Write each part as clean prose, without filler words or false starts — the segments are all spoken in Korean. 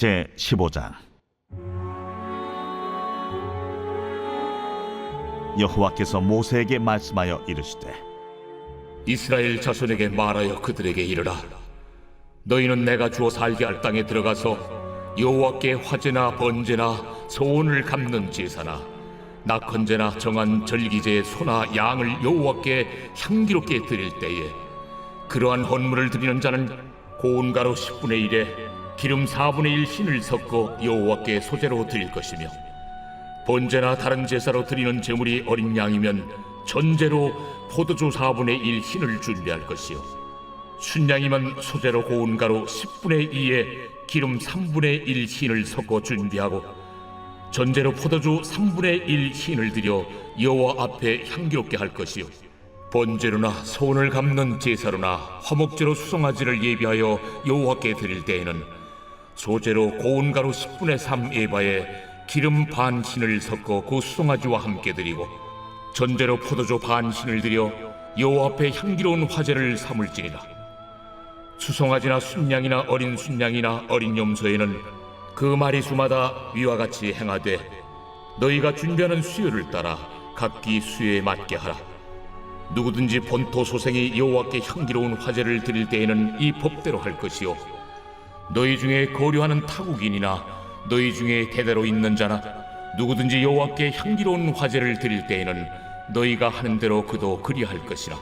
제15장. 여호와께서 모세에게 말씀하여 이르시되 이스라엘 자손에게 말하여 그들에게 이르라. 너희는 내가 주어 살게 할 땅에 들어가서 여호와께 화제나 번제나 소원을 갚는 제사나 낙헌제나 정한 절기제의 소나 양을 여호와께 향기롭게 드릴 때에 그러한 헌물을 드리는 자는 고운 가루 10분의 1에 기름 4분의 1 흰을 섞어 여호와께 소제로 드릴 것이며, 번제나 다른 제사로 드리는 제물이 어린 양이면 전제로 포도주 4분의 1 흰을 준비할 것이요, 순양이면 소제로 고운 가루 10분의 2에 기름 3분의 1 흰을 섞어 준비하고, 전제로 포도주 3분의 1 흰을 드려 여호와 앞에 향기롭게 할 것이요, 번제로나 소원을 갚는 제사로나 화목제로 수송아지를 예비하여 여호와께 드릴 때에는 소제로 고운 가루 10분의 3 에바에 기름 반 흰을 섞어 그 수송아지와 함께 드리고, 전제로 포도주 반 흰을 드려 여호와 앞에 향기로운 화제를 삼을지니라. 수송아지나 순양이나 어린 순양이나 어린 염소에는 그 마리수마다 위와 같이 행하되 너희가 준비하는 수요를 따라 각기 수요에 맞게 하라. 누구든지 본토 소생이 여호와께 향기로운 화제를 드릴 때에는 이 법대로 할 것이요, 너희 중에 거류하는 타국인이나 너희 중에 대대로 있는 자나 누구든지 여호와께 향기로운 화제를 드릴 때에는 너희가 하는 대로 그도 그리할 것이라.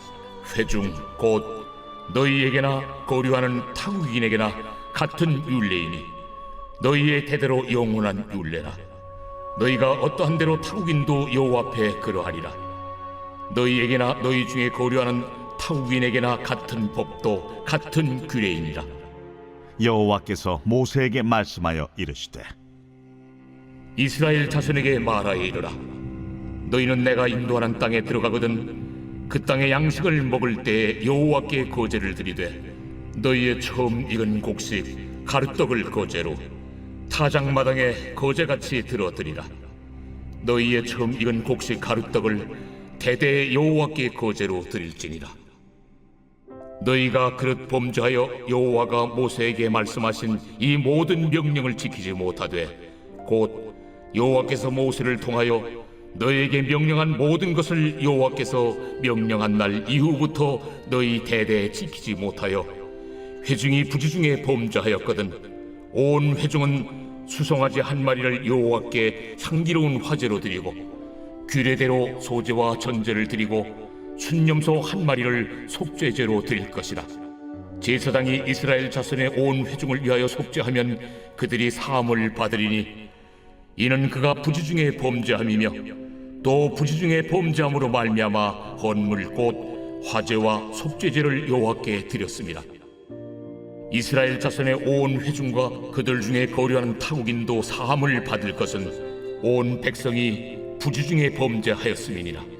회중 곧 너희에게나 거류하는 타국인에게나 같은 율례이니 너희의 대대로 영원한 율례라. 너희가 어떠한 대로 타국인도 여호와 앞에 그러하리라. 너희에게나 너희 중에 거류하는 타국인에게나 같은 법도 같은 규례이니라. 여호와께서 모세에게 말씀하여 이르시되 이스라엘 자손에게 말하여 이르라. 너희는 내가 인도하는 땅에 들어가거든 그 땅의 양식을 먹을 때에 여호와께 거제를 드리되 너희의 처음 익은 곡식 가루떡을 거제로 타작마당에 거제같이 들어드리라. 너희의 처음 익은 곡식 가루떡을 대대에 여호와께 거제로 드릴지니라. 너희가 그릇 범죄하여 여호와가 모세에게 말씀하신 이 모든 명령을 지키지 못하되 곧 여호와께서 모세를 통하여 너희에게 명령한 모든 것을 여호와께서 명령한 날 이후부터 너희 대대에 지키지 못하여 회중이 부지중에 범죄하였거든 온 회중은 수송아지 한 마리를 여호와께 향기로운 화제로 드리고 규례대로 소제와 전제를 드리고 순염소 한 마리를 속죄제로 드릴 것이라. 제사장이 이스라엘 자손의 온 회중을 위하여 속죄하면 그들이 사함을 받으리니 이는 그가 부지중에 범죄함이며 또 부지중에 범죄함으로 말미암아 헌물 곧 화제와 속죄제를 여호와께 드렸습니다. 이스라엘 자손의 온 회중과 그들 중에 거류하는 타국인도 사함을 받을 것은 온 백성이 부지중에 범죄하였음이니라.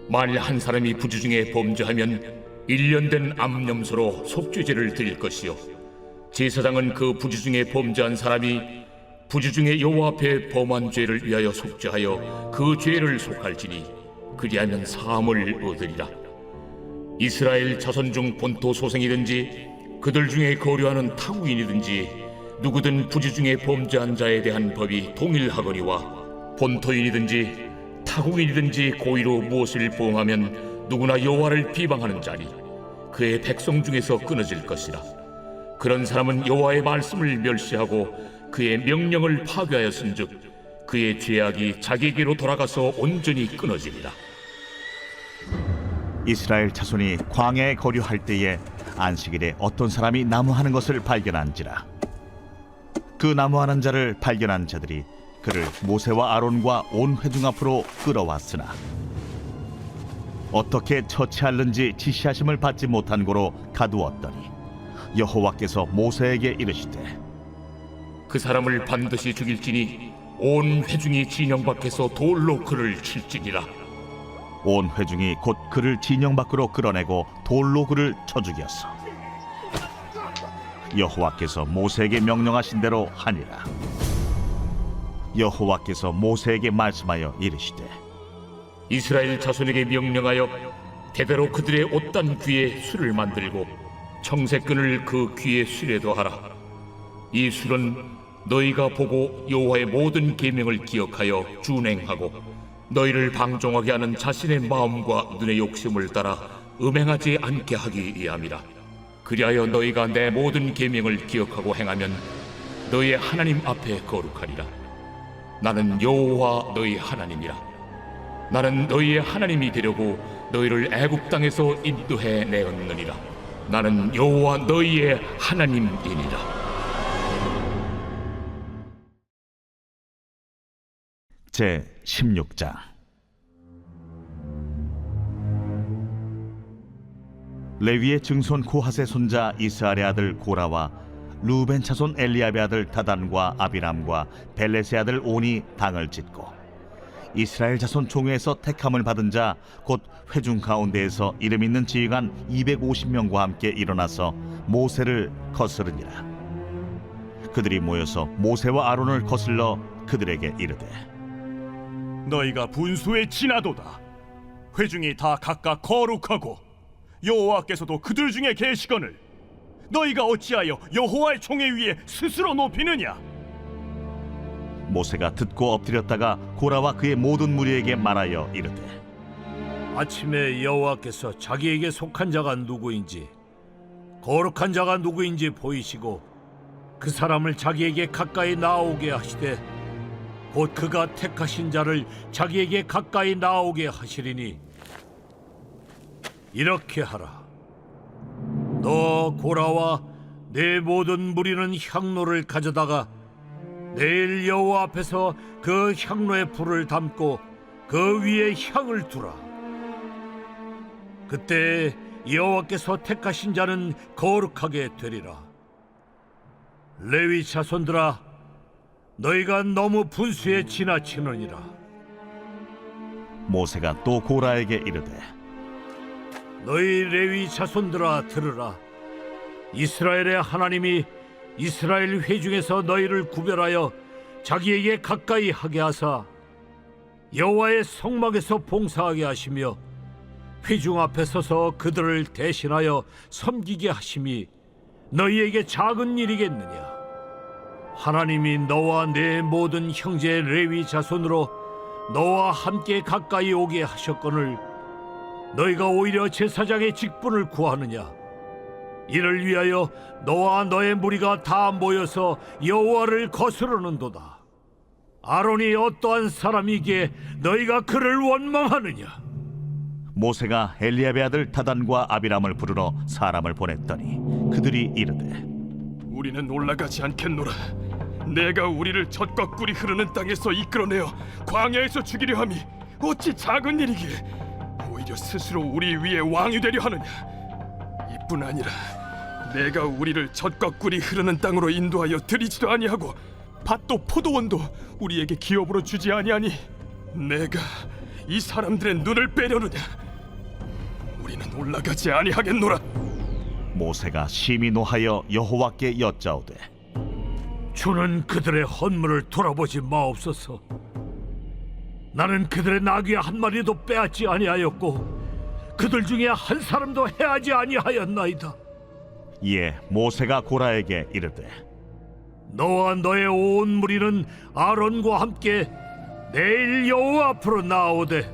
만일 한 사람이 부지중에 범죄하면 1년 된 암염소로 속죄제를 드릴 것이요, 제사장은 그 부지중에 범죄한 사람이 부지중에 여호와 앞에 범한 죄를 위하여 속죄하여 그 죄를 속할지니 그리하면 사함을 얻으리라. 이스라엘 자손 중 본토 소생이든지 그들 중에 거류하는 타국인이든지 누구든 부지중에 범죄한 자에 대한 법이 동일하거니와 본토인이든지 타국인이든지 고의로 무엇을 범하면 누구나 여호와를 비방하는 자니 그의 백성 중에서 끊어질 것이라. 그런 사람은 여호와의 말씀을 멸시하고 그의 명령을 파괴하였은즉 그의 죄악이 자기에게로 돌아가서 온전히 끊어지리라. 이스라엘 자손이 광야에 거류할 때에 안식일에 어떤 사람이 나무하는 것을 발견한지라. 그 나무하는 자를 발견한 자들이 그를 모세와 아론과 온 회중 앞으로 끌어왔으나 어떻게 처치할는지 지시하심을 받지 못한 고로 가두었더니 여호와께서 모세에게 이르시되 그 사람을 반드시 죽일지니 온 회중이 진영 밖에서 돌로 그를 칠지니라. 온 회중이 곧 그를 진영 밖으로 끌어내고 돌로 그를 쳐 죽였어. 여호와께서 모세에게 명령하신 대로 하니라. 여호와께서 모세에게 말씀하여 이르시되 이스라엘 자손에게 명령하여 대대로 그들의 옷단 귀에 술을 만들고 청색끈을 그 귀에 술에도 하라. 이 술은 너희가 보고 여호와의 모든 계명을 기억하여 준행하고 너희를 방종하게 하는 자신의 마음과 눈의 욕심을 따라 음행하지 않게 하기 위함이라. 그리하여 너희가 내 모든 계명을 기억하고 행하면 너희의 하나님 앞에 거룩하리라. 나는 여호와 너희 하나님이라. 나는 너희의 하나님이 되려고 너희를 애굽 땅에서 인도해 내었느니라. 나는 여호와 너희의 하나님이니라. 제 16장. 레위의 증손 고핫의 손자 이스라엘의 아들 고라와 루벤 차손 엘리압의 아들 다단과 아비람과 벨렛의 아들 온이 당을 짓고 이스라엘 자손 총회에서 택함을 받은 자 곧 회중 가운데에서 이름 있는 지휘관 250명과 함께 일어나서 모세를 거스르니라. 그들이 모여서 모세와 아론을 거슬러 그들에게 이르되 너희가 분수에 지나도다. 회중이 다 각각 거룩하고 여호와께서도 그들 중에 계시거늘 너희가 어찌하여 여호와의 총회 위에 스스로 높이느냐? 모세가 듣고 엎드렸다가 고라와 그의 모든 무리에게 말하여 이르되 아침에 여호와께서 자기에게 속한 자가 누구인지 거룩한 자가 누구인지 보이시고 그 사람을 자기에게 가까이 나오게 하시되 곧 그가 택하신 자를 자기에게 가까이 나오게 하시리니 이렇게 하라. 너 고라와 내 모든 무리는 향로를 가져다가 내일 여호와 앞에서 그 향로에 불을 담고 그 위에 향을 두라. 그때 여호와께서 택하신 자는 거룩하게 되리라. 레위 자손들아, 너희가 너무 분수에 지나치느니라. 모세가 또 고라에게 이르되 너희 레위 자손들아 들으라. 이스라엘의 하나님이 이스라엘 회중에서 너희를 구별하여 자기에게 가까이 하게 하사 여호와의 성막에서 봉사하게 하시며 회중 앞에 서서 그들을 대신하여 섬기게 하심이 너희에게 작은 일이겠느냐? 하나님이 너와 내 모든 형제 레위 자손으로 너와 함께 가까이 오게 하셨거늘 너희가 오히려 제사장의 직분을 구하느냐? 이를 위하여 너와 너의 무리가 다 모여서 여호와를 거스르는도다. 아론이 어떠한 사람이기에 너희가 그를 원망하느냐? 모세가 엘리압의 아들 다단과 아비람을 부르러 사람을 보냈더니 그들이 이르되 우리는 올라가지 않겠노라. 내가 우리를 젖과 꿀이 흐르는 땅에서 이끌어내어 광야에서 죽이려 함이 어찌 작은 일이기에 오히려 스스로 우리 위에 왕이 되려 하느냐? 이뿐 아니라 내가 우리를 젖과 꿀이 흐르는 땅으로 인도하여 들이지도 아니하고 밭도 포도원도 우리에게 기업으로 주지 아니하니 내가 이 사람들의 눈을 빼려느냐? 우리는 올라가지 아니하겠노라. 모세가 심히 노하여 여호와께 여짜오되 주는 그들의 헌물을 돌아보지 마옵소서. 나는 그들의 나귀 한 마리도 빼앗지 아니하였고 그들 중에 한 사람도 해하지 아니하였나이다. 이에 모세가 고라에게 이르되 너와 너의 온 무리는 아론과 함께 내일 여호와 앞으로 나오되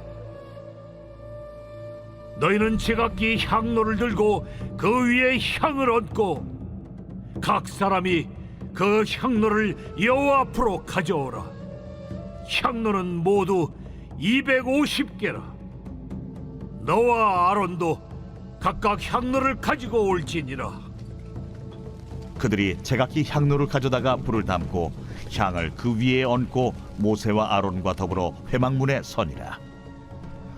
너희는 제각기 향로를 들고 그 위에 향을 얹고 각 사람이 그 향로를 여호와 앞으로 가져오라. 향로는 모두 250개라. 너와 아론도 각각 향로를 가지고 올지니라. 그들이 제각기 향로를 가져다가 불을 담고 향을 그 위에 얹고 모세와 아론과 더불어 회막문에 서니라.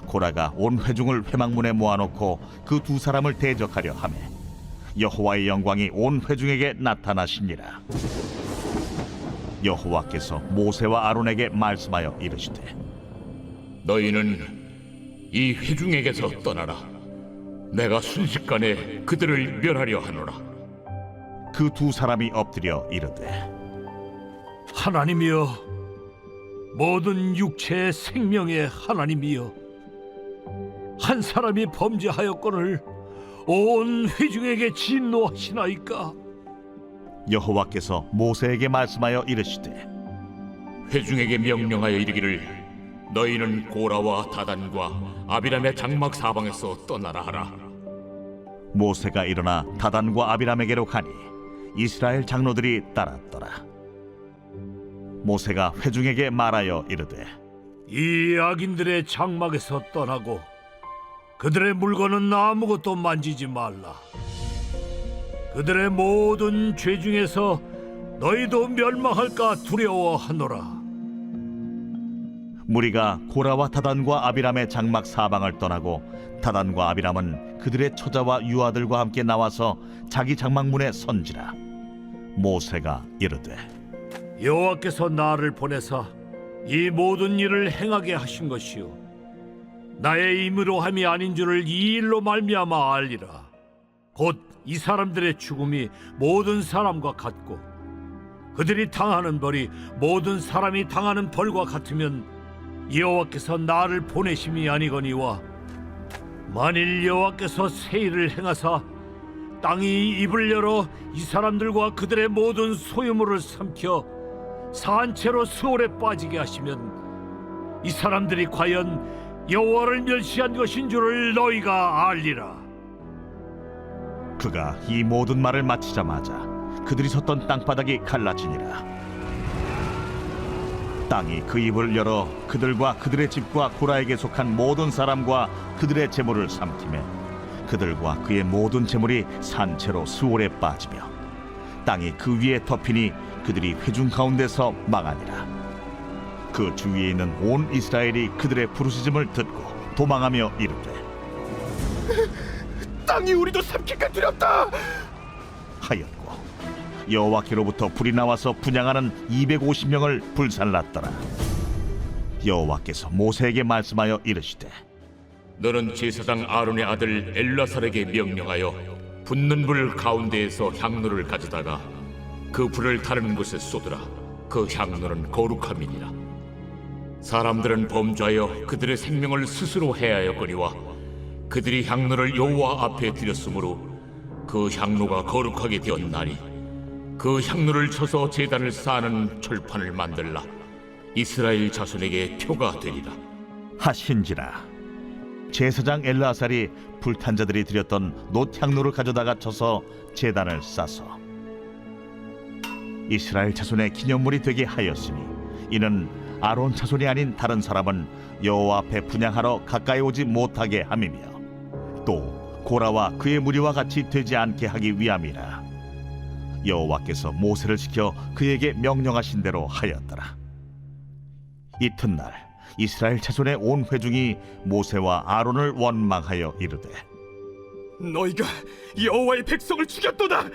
고라가 온 회중을 회막문에 모아놓고 그 두 사람을 대적하려 하매 여호와의 영광이 온 회중에게 나타나시니라. 여호와께서 모세와 아론에게 말씀하여 이르시되 너희는 이 회중에게서 떠나라. 내가 순식간에 그들을 멸하려 하노라. 그 두 사람이 엎드려 이르되 하나님이여, 모든 육체의 생명의 하나님이여, 한 사람이 범죄하였거늘 온 회중에게 진노하시나이까? 여호와께서 모세에게 말씀하여 이르시되 회중에게 명령하여 이르기를 너희는 고라와 다단과 아비람의 장막 사방에서 떠나라 하라. 모세가 일어나 다단과 아비람에게로 가니 이스라엘 장로들이 따랐더라. 모세가 회중에게 말하여 이르되 이 악인들의 장막에서 떠나고 그들의 물건은 아무것도 만지지 말라. 그들의 모든 죄 중에서 너희도 멸망할까 두려워하노라. 무리가 고라와 다단과 아비람의 장막 사방을 떠나고 다단과 아비람은 그들의 처자와 유아들과 함께 나와서 자기 장막문에 선지라. 모세가 이르되 여호와께서 나를 보내사 이 모든 일을 행하게 하신 것이요 나의 힘으로 함이 아닌 줄을 이 일로 말미암아 알리라. 곧 이 사람들의 죽음이 모든 사람과 같고 그들이 당하는 벌이 모든 사람이 당하는 벌과 같으면 여호와께서 나를 보내심이 아니거니와 만일 여호와께서 새 일을 행하사 땅이 입을 열어 이 사람들과 그들의 모든 소유물을 삼켜 산채로 수월에 빠지게 하시면 이 사람들이 과연 여호와를 멸시한 것인 줄을 너희가 알리라. 그가 이 모든 말을 마치자마자 그들이 섰던 땅바닥이 갈라지니라. 땅이 그 입을 열어 그들과 그들의 집과 고라에게 속한 모든 사람과 그들의 재물을 삼키매 그들과 그의 모든 재물이 산채로 수월에 빠지며 땅이 그 위에 덮이니 그들이 회중 가운데서 망하니라. 그 주위에 있는 온 이스라엘이 그들의 부르짖음을 듣고 도망하며 이르되 땅이 우리도 삼킬까 두렵다 하였고 여호와께로부터 불이 나와서 분향하는 250명을 불살랐더라. 여호와께서 모세에게 말씀하여 이르시되 너는 제사장 아론의 아들 엘라살에게 명령하여 붙는 불 가운데에서 향로를 가져다가 그 불을 다른 곳에 쏟으라. 그 향로는 거룩함이니라. 사람들은 범죄하여 그들의 생명을 스스로 해하였거니와 그들이 향로를 여호와 앞에 드렸으므로 그 향로가 거룩하게 되었나니 그 향로를 쳐서 제단을 쌓는 철판을 만들라. 이스라엘 자손에게 표가 되리라 하신지라. 제사장 엘르아살이 불탄 자들이 드렸던 놋향로를 가져다가 쳐서 제단을 싸서 이스라엘 자손의 기념물이 되게 하였으니 이는 아론 자손이 아닌 다른 사람은 여호와 앞에 분향하러 가까이 오지 못하게 함이며 또 고라와 그의 무리와 같이 되지 않게 하기 위함이라. 여호와께서 모세를 시켜 그에게 명령하신 대로 하였더라. 이튿날 이스라엘 자손의 온 회중이 모세와 아론을 원망하여 이르되 너희가 여호와의 백성을 죽였도다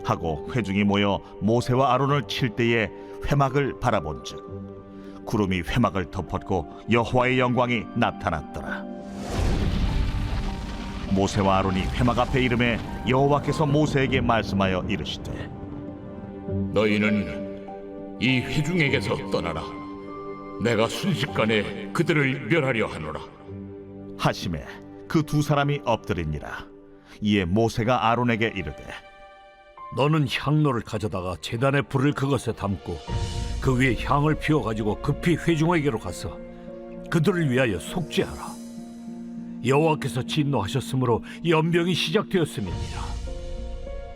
하고 회중이 모여 모세와 아론을 칠 때에 회막을 바라본즉 구름이 회막을 덮었고 여호와의 영광이 나타났더라. 모세와 아론이 회막 앞에 이름에 여호와께서 모세에게 말씀하여 이르시되 너희는 이 회중에게서 떠나라. 내가 순식간에 그들을 멸하려 하노라. 하심에 그 두 사람이 엎드리니라. 이에 모세가 아론에게 이르되 너는 향로를 가져다가 제단의 불을 그것에 담고 그 위에 향을 피워가지고 급히 회중에게로 가서 그들을 위하여 속죄하라. 여호와께서 진노하셨으므로 연병이 시작되었음이니라.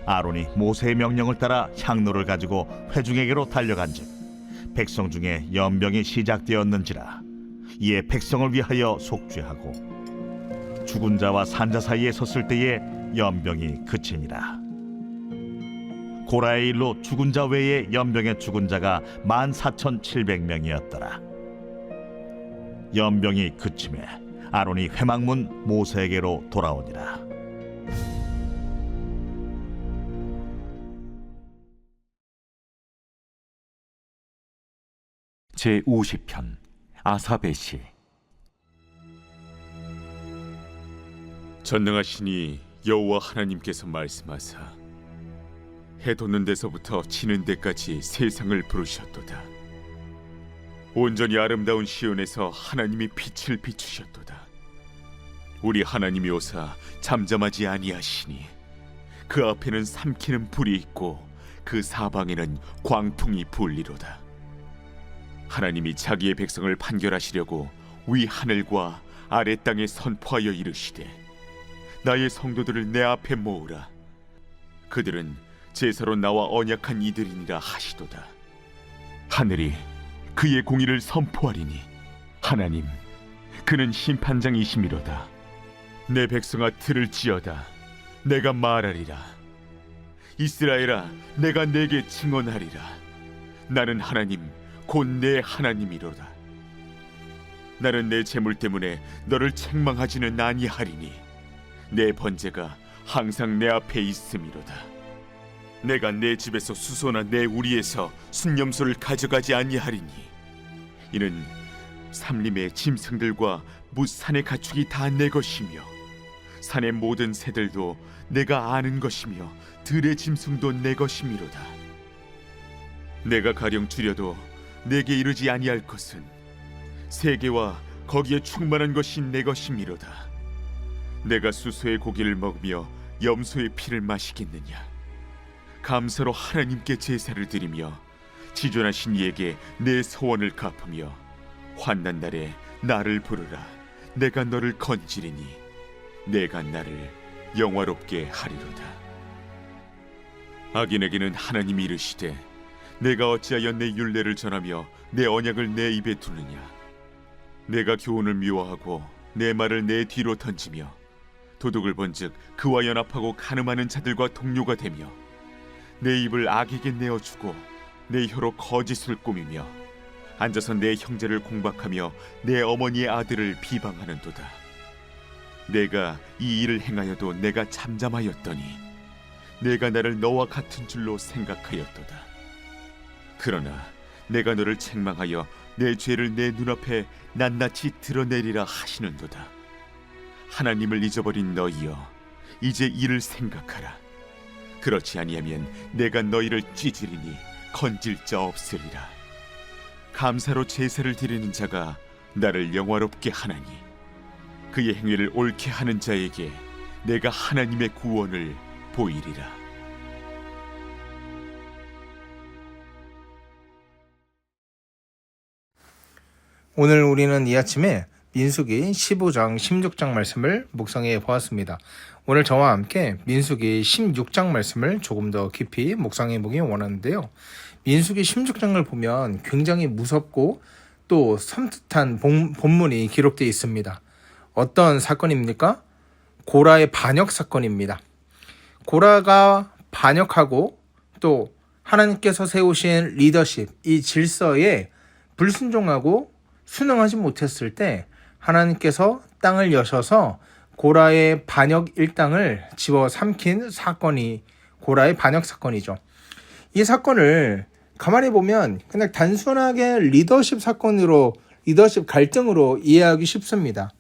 아론이 모세의 명령을 따라 향로를 가지고 회중에게로 달려간즉 백성 중에 연병이 시작되었는지라. 이에 백성을 위하여 속죄하고 죽은 자와 산자 사이에 섰을 때에 연병이 그치니라. 고라의 일로 죽은 자 외에 연병에 죽은 자가 14,700명이었더라. 연병이 그침에 아론이 회막문 모세에게로 돌아오니라. 제50편 아삽의 시. 전능하시니 여호와 하나님께서 말씀하사 해 돋는 데서부터 지는 데까지 세상을 부르셨도다. 온전히 아름다운 시온에서 하나님이 빛을 비추셨도다. 우리 하나님이 오사 잠잠하지 아니하시니 그 앞에는 삼키는 불이 있고 그 사방에는 광풍이 불리로다. 하나님이 자기의 백성을 판결하시려고 위 하늘과 아래 땅에 선포하여 이르시되 나의 성도들을 내 앞에 모으라. 그들은 제사로 나와 언약한 이들이니라 하시도다. 하늘이 그의 공의를 선포하리니 하나님 그는 심판장이시미로다. 내 백성아 들을지어다. 내가 말하리라. 이스라엘아 내가 내게 증언하리라. 나는 하나님 곧 내 하나님이로다. 나는 내 재물 때문에 너를 책망하지는 아니하리니 내 번제가 항상 내 앞에 있음이로다. 내가 내 집에서 수소나 내 우리에서 순념소를 가져가지 아니하리니 이는 삼림의 짐승들과 무산의 가축이 다 내 것이며 산의 모든 새들도 내가 아는 것이며 들의 짐승도 내 것이미로다. 내가 가령 줄여도 내게 이르지 아니할 것은 세계와 거기에 충만한 것이 내 것이미로다. 내가 수소의 고기를 먹으며 염소의 피를 마시겠느냐. 감사로 하나님께 제사를 드리며 지존하신 이에게 내 소원을 갚으며 환난 날에 나를 부르라. 내가 너를 건지리니 내가 나를 영화롭게 하리로다. 악인에게는 하나님이 이르시되 내가 어찌하여 내 율례를 전하며 내 언약을 내 입에 두느냐. 내가 교훈을 미워하고 내 말을 내 뒤로 던지며 도둑을 본즉 그와 연합하고 간음하는 자들과 동료가 되며 내 입을 악에게 내어주고 내 혀로 거짓을 꾸미며 앉아서 내 형제를 공박하며 내 어머니의 아들을 비방하는도다. 내가 이 일을 행하여도 내가 잠잠하였더니 내가 나를 너와 같은 줄로 생각하였도다. 그러나 내가 너를 책망하여 내 죄를 내 눈앞에 낱낱이 드러내리라 하시는도다. 하나님을 잊어버린 너희여 이제 이를 생각하라. 그렇지 아니하면 내가 너희를 찢으리니 건질 자 없으리라. 감사로 제사를 드리는 자가 나를 영화롭게 하나니 그의 행위를 옳게 하는 자에게 내가 하나님의 구원을 보이리라. 오늘 우리는 이 아침에 민수기 15장, 16장 말씀을 묵상해 보았습니다. 오늘 저와 함께 민수기 16장 말씀을 조금 더 깊이 묵상해 보기 원하는데요. 민수기 16장을 보면 굉장히 무섭고 또 섬뜩한 본문이 기록되어 있습니다. 어떤 사건입니까? 고라의 반역 사건입니다. 고라가 반역하고 또 하나님께서 세우신 리더십, 이 질서에 불순종하고 순응하지 못했을 때 하나님께서 땅을 여셔서 고라의 반역 일당을 집어삼킨 사건이 고라의 반역 사건이죠. 이 사건을 가만히 보면 그냥 단순하게 리더십 사건으로, 리더십 갈등으로 이해하기 쉽습니다.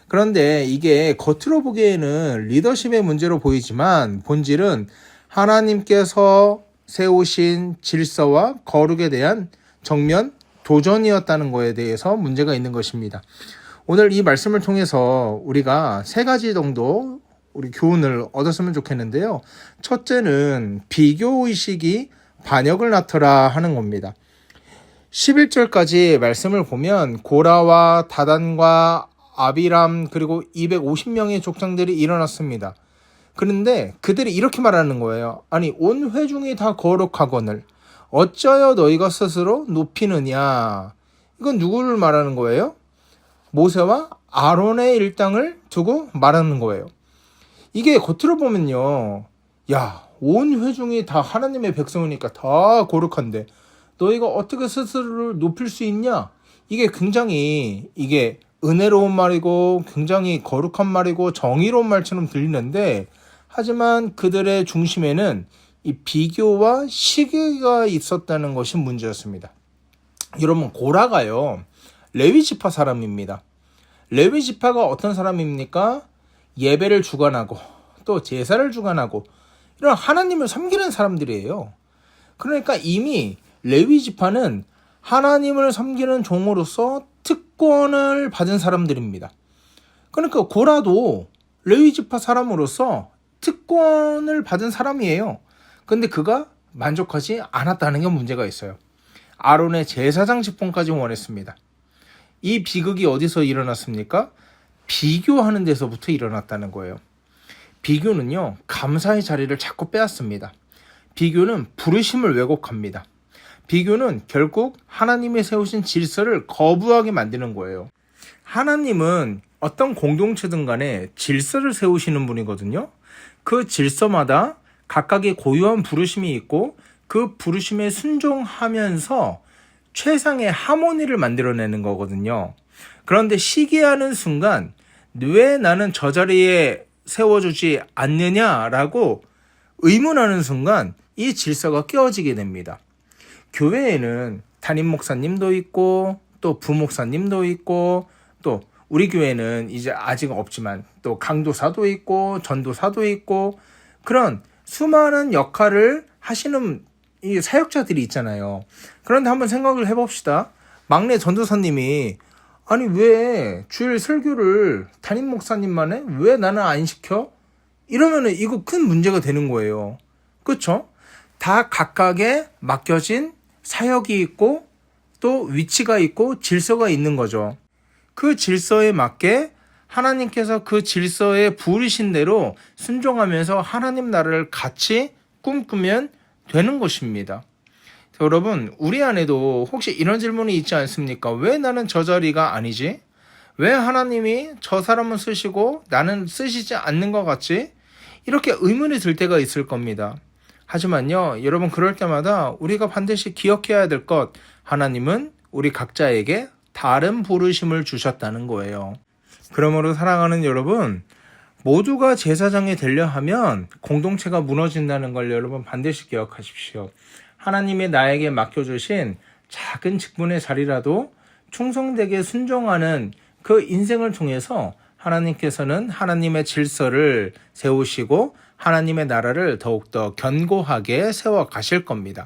그런데 이게 겉으로 보기에는 리더십의 문제로 보이지만 본질은 하나님께서 세우신 질서와 거룩에 대한 정면 도전이었다는 것에 대해서 문제가 있는 것입니다. 오늘 이 말씀을 통해서 우리가 세 가지 정도 우리 교훈을 얻었으면 좋겠는데요. 첫째는 비교의식이 반역을 낳더라 하는 겁니다. 11절까지 말씀을 보면 고라와 다단과 아비람 그리고 250명의 족장들이 일어났습니다. 그런데 그들이 이렇게 말하는 거예요. 아니 온 회중이 다 거룩하거늘 어쩌여 너희가 스스로 높이느냐. 이건 누구를 말하는 거예요? 모세와 아론의 일당을 두고 말하는 거예요. 이게 겉으로 보면요, 야, 온 회중이 다 하나님의 백성이니까 다 거룩한데 너희가 어떻게 스스로를 높일 수 있냐? 이게 굉장히 이게 은혜로운 말이고 굉장히 거룩한 말이고 정의로운 말처럼 들리는데, 하지만 그들의 중심에는 이 비교와 시기가 있었다는 것이 문제였습니다. 여러분, 고라가요 레위 지파 사람입니다. 레위 지파가 어떤 사람입니까? 예배를 주관하고 또 제사를 주관하고 이런 하나님을 섬기는 사람들이에요. 그러니까 이미 레위 지파는 하나님을 섬기는 종으로서 특권을 받은 사람들입니다. 그러니까 고라도 레위 지파 사람으로서 특권을 받은 사람이에요. 근데 그가 만족하지 않았다는 게 문제가 있어요. 아론의 제사장 직분까지 원했습니다. 이 비극이 어디서 일어났습니까? 비교하는 데서부터 일어났다는 거예요. 비교는요, 감사의 자리를 자꾸 빼앗습니다. 비교는 부르심을 왜곡합니다. 비교는 결국 하나님이 세우신 질서를 거부하게 만드는 거예요. 하나님은 어떤 공동체든 간에 질서를 세우시는 분이거든요. 그 질서마다 각각의 고유한 부르심이 있고 그 부르심에 순종하면서 최상의 하모니를 만들어내는 거거든요. 그런데 시기하는 순간 왜 나는 저 자리에 세워주지 않느냐라고 의문하는 순간 이 질서가 깨어지게 됩니다. 교회에는 담임 목사님도 있고 또 부목사님도 있고 또 우리 교회는 이제 아직 없지만 또 강도사도 있고 전도사도 있고 그런 수많은 역할을 하시는 이 사역자들이 있잖아요. 그런데 한번 생각을 해봅시다. 막내 전도사님이 아니 왜 주일 설교를 담임 목사님만 해? 왜 나는 안 시켜? 이러면은 이거 큰 문제가 되는 거예요. 그렇죠? 다 각각의 맡겨진 사역이 있고 또 위치가 있고 질서가 있는 거죠. 그 질서에 맞게 하나님께서 그 질서에 부르신 대로 순종하면서 하나님 나라를 같이 꿈꾸면 되는 것입니다. 여러분, 우리 안에도 혹시 이런 질문이 있지 않습니까? 왜 나는 저 자리가 아니지? 왜 하나님이 저 사람은 쓰시고 나는 쓰시지 않는 것 같지? 이렇게 의문이 들 때가 있을 겁니다. 하지만요, 여러분 그럴 때마다 우리가 반드시 기억해야 될 것, 하나님은 우리 각자에게 다른 부르심을 주셨다는 거예요. 그러므로 사랑하는 여러분, 모두가 제사장이 되려 하면 공동체가 무너진다는 걸 여러분 반드시 기억하십시오. 하나님이 나에게 맡겨주신 작은 직분의 자리라도 충성되게 순종하는 그 인생을 통해서 하나님께서는 하나님의 질서를 세우시고 하나님의 나라를 더욱더 견고하게 세워 가실 겁니다.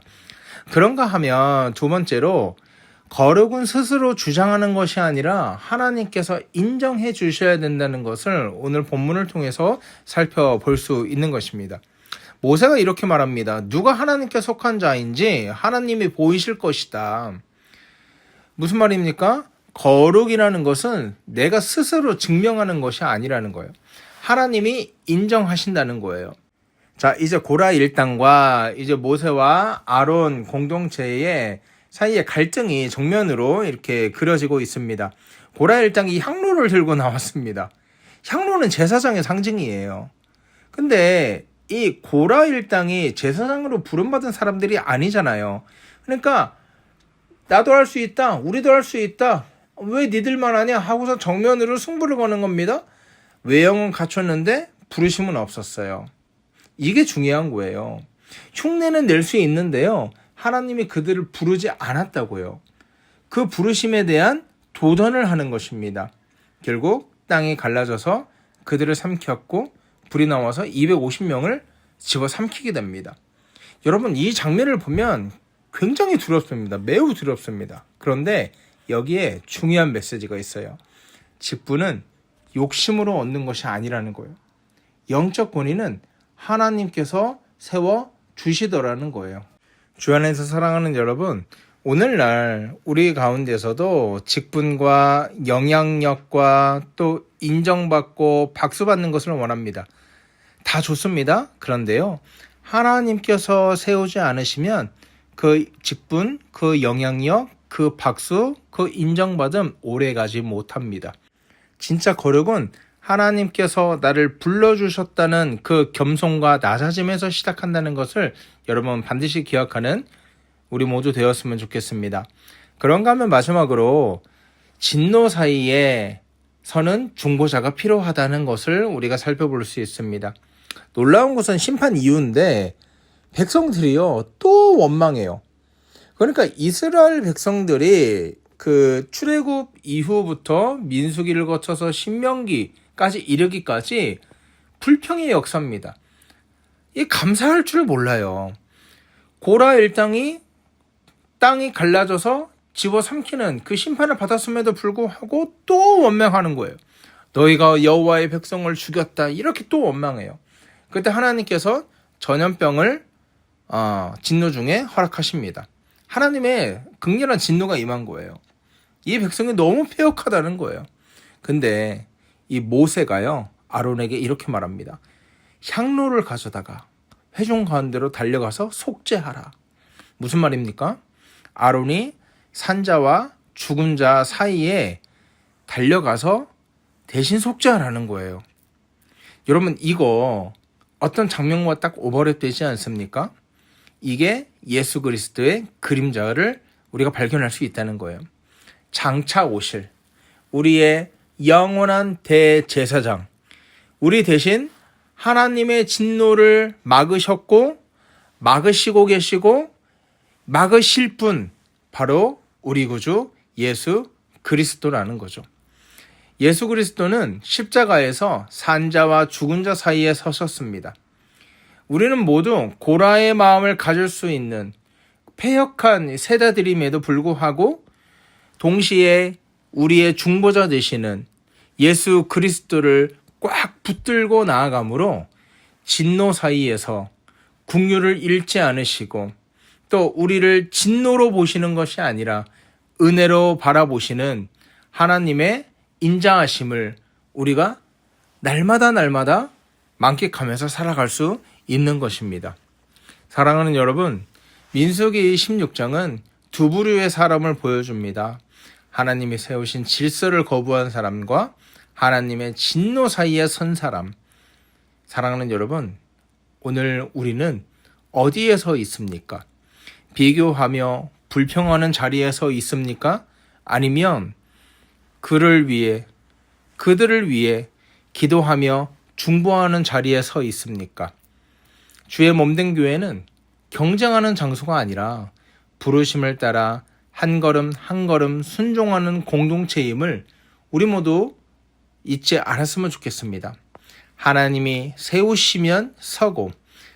그런가 하면 두 번째로 거룩은 스스로 주장하는 것이 아니라 하나님께서 인정해 주셔야 된다는 것을 오늘 본문을 통해서 살펴볼 수 있는 것입니다. 모세가 이렇게 말합니다. 누가 하나님께 속한 자인지 하나님이 보이실 것이다. 무슨 말입니까? 거룩이라는 것은 내가 스스로 증명하는 것이 아니라는 거예요. 하나님이 인정하신다는 거예요. 자, 이제 고라 일당과 이제 모세와 아론 공동체의 사이에 갈등이 정면으로 이렇게 그려지고 있습니다. 고라 일당이 향로를 들고 나왔습니다. 향로는 제사장의 상징이에요. 근데 이 고라 일당이 제사장으로 부름받은 사람들이 아니잖아요. 그러니까 나도 할 수 있다, 우리도 할 수 있다, 왜 니들만 하냐 하고서 정면으로 승부를 거는 겁니다. 외형은 갖췄는데 부르심은 없었어요. 이게 중요한 거예요. 흉내는 낼 수 있는데요, 하나님이 그들을 부르지 않았다고요. 그 부르심에 대한 도전을 하는 것입니다. 결국 땅이 갈라져서 그들을 삼켰고 불이 나와서 250명을 집어삼키게 됩니다. 여러분, 이 장면을 보면 굉장히 두렵습니다. 매우 두렵습니다. 그런데 여기에 중요한 메시지가 있어요. 직분은 욕심으로 얻는 것이 아니라는 거예요. 영적 권위는 하나님께서 세워 주시더라는 거예요. 주 안에서 사랑하는 여러분, 오늘날 우리 가운데서도 직분과 영향력과 또 인정받고 박수받는 것을 원합니다. 다 좋습니다. 그런데요, 하나님께서 세우지 않으시면 그 직분, 그 영향력, 그 박수, 그 인정받음 오래가지 못합니다. 진짜 거룩은 하나님께서 나를 불러주셨다는 그 겸손과 낮아짐에서 시작한다는 것을 여러분 반드시 기억하는 우리 모두 되었으면 좋겠습니다. 그런가 하면 마지막으로 진노 사이에 서는 중보자가 필요하다는 것을 우리가 살펴볼 수 있습니다. 놀라운 것은 심판 이후인데 백성들이요 또 원망해요. 그러니까 이스라엘 백성들이 그 출애굽 이후부터 민수기를 거쳐서 신명기까지 이르기까지 불평의 역사입니다. 이 감사할 줄 몰라요. 고라 일당이 땅이 갈라져서 집어삼키는 그 심판을 받았음에도 불구하고 또 원망하는 거예요. 너희가 여호와의 백성을 죽였다, 이렇게 또 원망해요. 그때 하나님께서 전염병을 진노 중에 허락하십니다. 하나님의 극렬한 진노가 임한 거예요. 이 백성이 너무 패역하다는 거예요. 근데 이 모세가요, 아론에게 이렇게 말합니다. 향로를 가져다가 회중 가운데로 달려가서 속죄하라. 무슨 말입니까? 아론이 산자와 죽은 자 사이에 달려가서 대신 속죄하라는 거예요. 여러분, 이거 어떤 장면과 딱 오버랩되지 않습니까? 이게 예수 그리스도의 그림자를 우리가 발견할 수 있다는 거예요. 장차 오실 우리의 영원한 대제사장, 우리 대신 하나님의 진노를 막으셨고 막으시고 계시고 막으실 분, 바로 우리 구주 예수 그리스도라는 거죠. 예수 그리스도는 십자가에서 산자와 죽은 자 사이에 서셨습니다. 우리는 모두 고라의 마음을 가질 수 있는 패역한 세대들임에도 불구하고 동시에 우리의 중보자 되시는 예수 그리스도를 꽉 붙들고 나아가므로 진노 사이에서 긍휼을 잃지 않으시고 또 우리를 진노로 보시는 것이 아니라 은혜로 바라보시는 하나님의 인자하심을 우리가 날마다 만끽하면서 살아갈 수 있는 것입니다. 사랑하는 여러분, 민수기 16장은 두 부류의 사람을 보여줍니다. 하나님이 세우신 질서를 거부한 사람과 하나님의 진노 사이에 선 사람. 사랑하는 여러분, 오늘 우리는 어디에 서 있습니까? 비교하며 불평하는 자리에 서 있습니까? 아니면 그들을 위해 기도하며 중보하는 자리에 서 있습니까? 주의 몸된 교회는 경쟁하는 장소가 아니라 부르심을 따라 한 걸음 한 걸음 순종하는 공동체임을 우리 모두 잊지 않았으면 좋겠습니다. 하나님이 세우시면 서고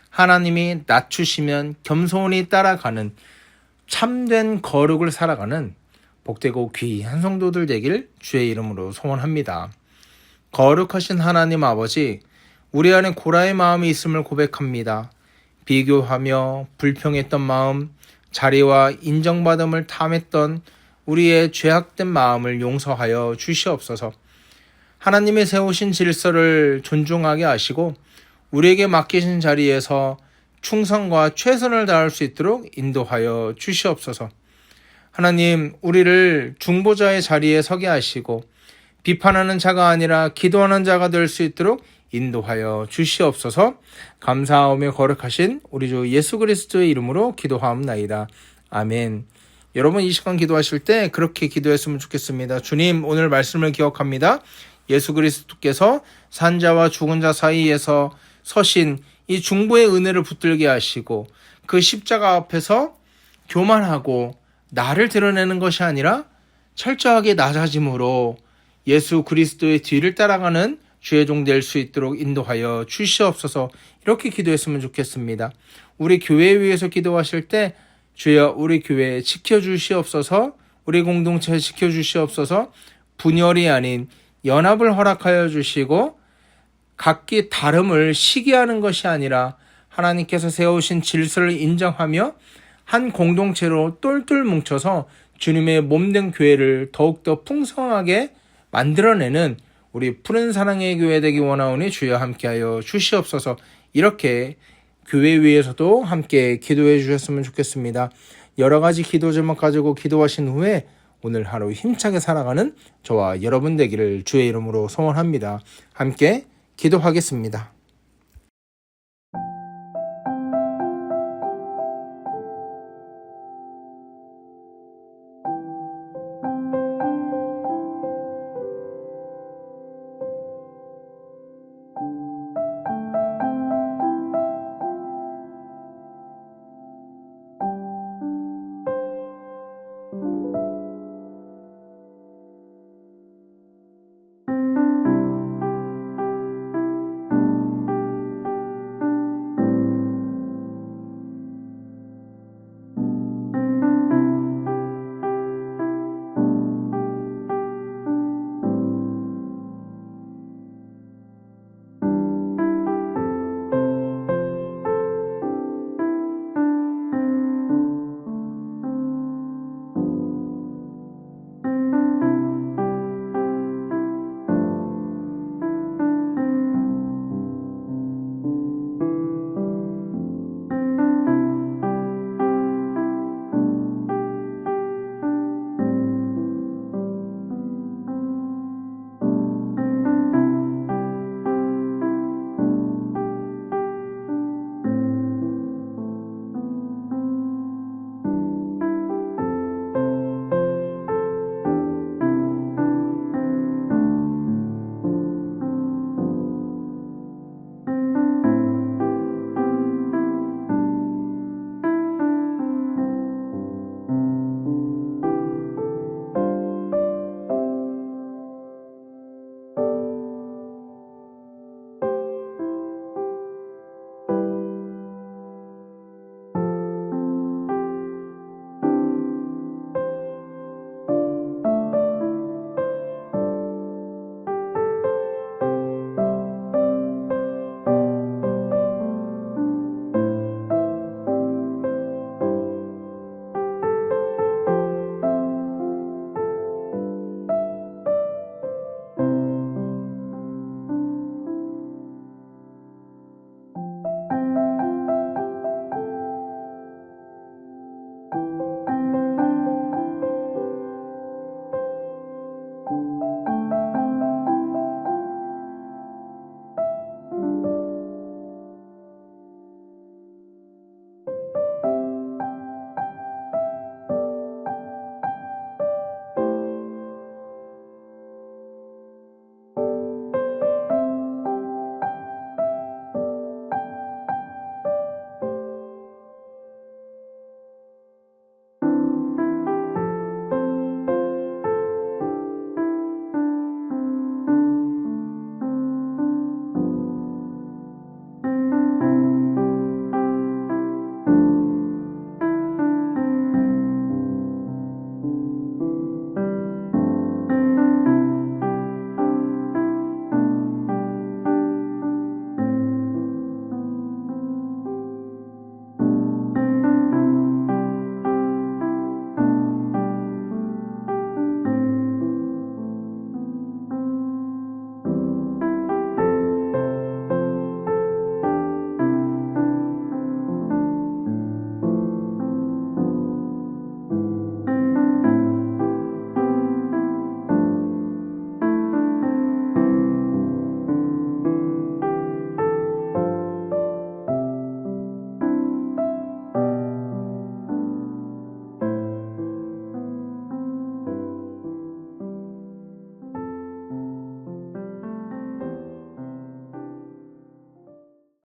하나님이 낮추시면 겸손히 따라가는 참된 거룩을 살아가는 복되고 귀한 성도들 되길 주의 이름으로 소원합니다. 거룩하신 하나님 아버지, 우리 안에 고라의 마음이 있음을 고백합니다. 비교하며 불평했던 마음, 자리와 인정받음을 탐했던 우리의 죄악된 마음을 용서하여 주시옵소서. 하나님의 세우신 질서를 존중하게 하시고 우리에게 맡기신 자리에서 충성과 최선을 다할 수 있도록 인도하여 주시옵소서. 하나님, 우리를 중보자의 자리에 서게 하시고 비판하는 자가 아니라 기도하는 자가 될 수 있도록 인도하여 주시옵소서. 감사하며 거룩하신 우리 주 예수 그리스도의 이름으로 기도하옵나이다. 아멘. 여러분, 이 시간 기도하실 때 그렇게 기도했으면 좋겠습니다. 주님, 오늘 말씀을 기억합니다. 예수 그리스도께서 산자와 죽은 자 사이에서 서신 이 중보의 은혜를 붙들게 하시고 그 십자가 앞에서 교만하고 나를 드러내는 것이 아니라 철저하게 낮아짐으로 예수 그리스도의 뒤를 따라가는 주의 종 될 수 있도록 인도하여 주시옵소서. 이렇게 기도했으면 좋겠습니다. 우리 교회에 위해서 기도하실 때 주여 우리 교회 지켜주시옵소서. 우리 공동체 지켜주시옵소서. 분열이 아닌 연합을 허락하여 주시고 각기 다름을 시기하는 것이 아니라 하나님께서 세우신 질서를 인정하며 한 공동체로 똘똘 뭉쳐서 주님의 몸된 교회를 더욱더 풍성하게 만들어내는 우리 푸른 사랑의 교회 되기 원하오니 주여 함께하여 주시옵소서. 이렇게 교회 위에서도 함께 기도해 주셨으면 좋겠습니다. 여러 가지 기도 제목 가지고 기도하신 후에 오늘 하루 힘차게 살아가는 저와 여러분 되기를 주의 이름으로 소원합니다. 함께 기도하겠습니다.